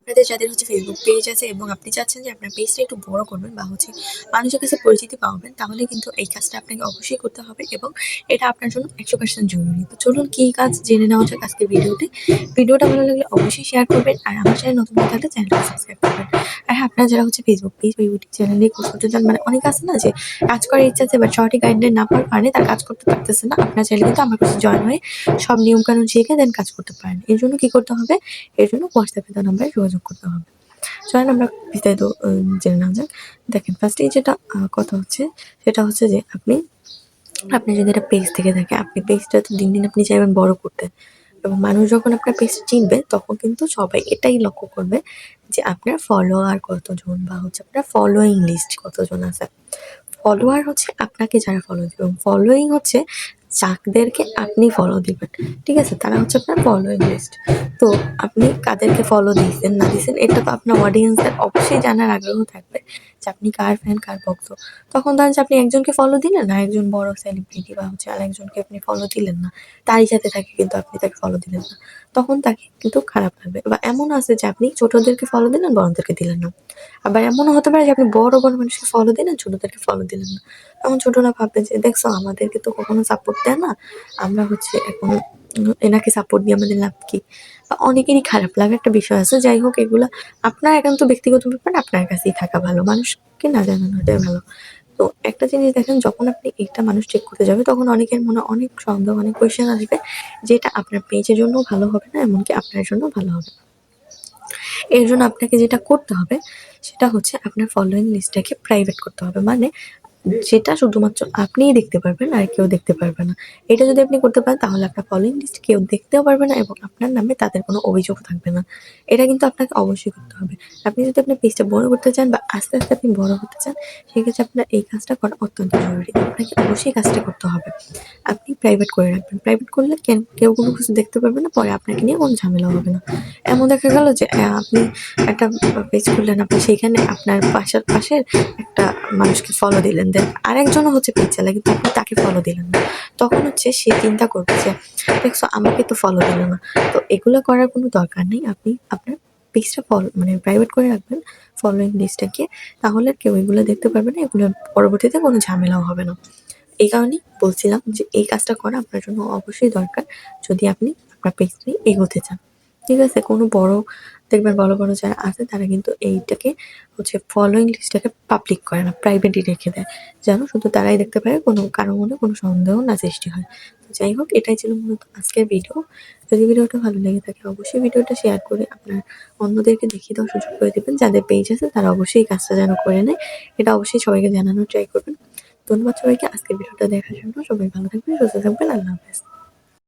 আপনাদের যাদের হচ্ছে ফেসবুক পেজ আছে এবং আপনি চাচ্ছেন যে আপনার পেজটা একটু বড় করবেন বা হচ্ছে মানুষের কাছে পরিচিতি পাবেন, তাহলে কিন্তু এই কাজটা আপনাকে অবশ্যই করতে হবে এবং এটা আপনার জন্য 100% জরুরি। তো চলুন কি কাজ জেনে নেওয়া যাক আজকের ভিডিওতে। ভিডিওটা ভালো লাগলে অবশ্যই শেয়ার করবেন আর আমার চ্যানেল নতুন হয়ে থাকলে চ্যানেলটা সাবস্ক্রাইব করবেন। আর হ্যাঁ, আপনারা যারা হচ্ছে ফেসবুক পেজ বা ইউটিউব চ্যানেলে কাজ করতে চান, মানে অনেকে আছে না যে কাজ করার ইচ্ছা আছে বাট সঠিক গাইডলাইন না পাওয়ার কারণে তার কাজ করতে পারতেছে না, আপনারা চাইলে কিন্তু আমার কাছে জয়েন হয়ে সব নিয়ম কানুন শিখে দেন কাজ করতে পারেন। এর জন্য কি করতে হবে? এর জন্য হোয়াটসঅ্যাপে দেওয়া নাম্বারে যোগাযোগ করতে হবে। চলেন আমরা বিস্তারিত জেনে নেওয়া যাক। দেখেন, ফার্স্টেই যেটা কথা হচ্ছে সেটা হচ্ছে যে আপনি আপনি যদি একটা পেজ থেকে থাকে, আপনি পেজটা তো দিন দিন আপনি চাইবেন বড় করতে, এবং মানুষ যখন আপনার পেজ চিনবে তখন কিন্তু সবাই এটাই লক্ষ্য করবে যে আপনার ফলোয়ার কতজন বা হচ্ছে আপনার ফলোয়িং লিস্ট কতজন আছে। ফলোয়ার হচ্ছে আপনাকে যারা ফলো দিবে, এবং ফলোয়িং হচ্ছে যাদেরকে আপনি ফলো দিবেন। ঠিক আছে? তারা হচ্ছে আপনার ফলোয়িং লিস্ট। তো আপনি কাদেরকে ফলো দিয়েছেন না দিয়েছেন এটা তো আপনার অডিয়েন্সদের অবশ্যই জানার আগ্রহ থাকবে যে আপনি কার ফ্যান, কার ভক্ত। তখন ধরেন যে আপনি একজনকে ফলো দিলেন না, একজন বড় সেলিব্রিটি বা হচ্ছে আরেকজনকে আপনি ফলো দিলেন না, তারই সাথে থাকে কিন্তু আপনি তাকে ফলো দিলেন না। তখন তাকে কিন্তু খারাপ লাগবে। বা এমন আছে যে আপনি ছোটদেরকে ফলো দিলেন, বড়দেরকে দিলেন না। আবার এমনও হতে পারে যে আপনি বড়, বড় মানুষকে ফলো দিলেন, ছোটদেরকে ফলো দিলেন না। তখন ছোটরা ভাববে যে দেখছো আমাদেরকে তো কখনো সাপোর্ট দেয় না। আমরা হচ্ছে এখন এনাকে সাপোর্ট দিয়ে আমাদের লাভ কি? বা অনেকেরই খারাপ লাগার একটা বিষয় আছে। যাই হোক, এগুলা আপনার একান্ত ব্যক্তিগত ব্যাপার, আপনার কাছেই থাকা ভালো। মানুষকে না জানানোটাই ভালো। তো একটা জিনিস দেখেন, যখন আপনি এটা মানুষ চেক করতে যাবে তখন অনেকের মনে অনেক সন্দেহ, অনেক কোয়েশ্চেন আসবে যেটা আপনার পেজের জন্যও ভালো হবে না, এমনকি আপনার জন্য ভালো হবে না। এর জন্য আপনাকে যেটা করতে হবে সেটা হচ্ছে আপনার ফলোইং লিস্টটাকে প্রাইভেট করতে হবে। মানে যেটা শুধুমাত্র আপনিই দেখতে পারবেন আর কেউ দেখতে পারবে না। এটা যদি আপনি করতে পারেন তাহলে আপনার ফলোইং লিস্ট কেউ দেখতেও পারবে না এবং আপনার নামে তাদের কোনো অভিযোগ থাকবে না। এটা কিন্তু আপনাকে অবশ্যই করতে হবে। আপনি যদি আপনার পেজটা বড় করতে চান বা আস্তে, আস্তে আপনি বড় হতে চান, সেক্ষেত্রে আপনার এই কাজটা করা অত্যন্ত জরুরি। আপনাকে অবশ্যই কাজটা করতে হবে। আপনি প্রাইভেট করে রাখবেন। প্রাইভেট করলে কেউ কোনো কিছু দেখতে পারবে না, পরে আপনাকে নিয়ে কোনো ঝামেলাও হবে না। এমন দেখা গেল যে আপনি একটা পেজ খুললেন, আপনি সেইখানে আপনার পাশের একটা মানুষকে ফলো দিলেন, দেন আরেকজনও হচ্ছে পেজ চালায় কিন্তু আপনি তাকে ফলো দিলেন না। তখন হচ্ছে সে চিন্তা করবে যে দেখছো আমাকে তো ফলো দিল না। তো এগুলো করার কোনো দরকার নেই। আপনি আপনার পেজটা মানে প্রাইভেট করে রাখবেন, ফলোইং লিস্টটাকে। তাহলে কেউ এগুলো দেখতে পারবে না, এগুলো পরবর্তীতে কোনো ঝামেলাও হবে না। এই কারণেই বলছিলাম যে এই কাজটা করা আপনার জন্য অবশ্যই দরকার যদি আপনি আপনার পেজ নিয়ে এগোতে চান। ঠিক আছে? কোনো বড় দেখবেন, বড়, বড় যারা আছে তারা কিন্তু এইটাকে হচ্ছে ফলোইং লিস্টটাকে পাবলিক করে না, প্রাইভেটই রেখে দেয়। যেন শুধু তারাই দেখতে পারে, কারো মনে কোনো সন্দেহ না সৃষ্টি হয়। তো যাই হোক, এটাই ছিল মূলত আজকের ভিডিও। যদি ভিডিওটা ভালো লেগে থাকে অবশ্যই ভিডিওটা শেয়ার করে আপনার অন্যদেরকে দেখিয়ে দেওয়ার সুযোগ করে দিবেন। যাদের পেজ আছে তারা অবশ্যই এই কাজটা যেন করে নেয়। এটা অবশ্যই সবাইকে জানানোর ট্রাই করবেন। ধন্যবাদ সবাইকে আজকের ভিডিওটা দেখার জন্য। সবাই ভালো থাকবেন, সুস্থ থাকবেন। আল্লাহ হাফেজ।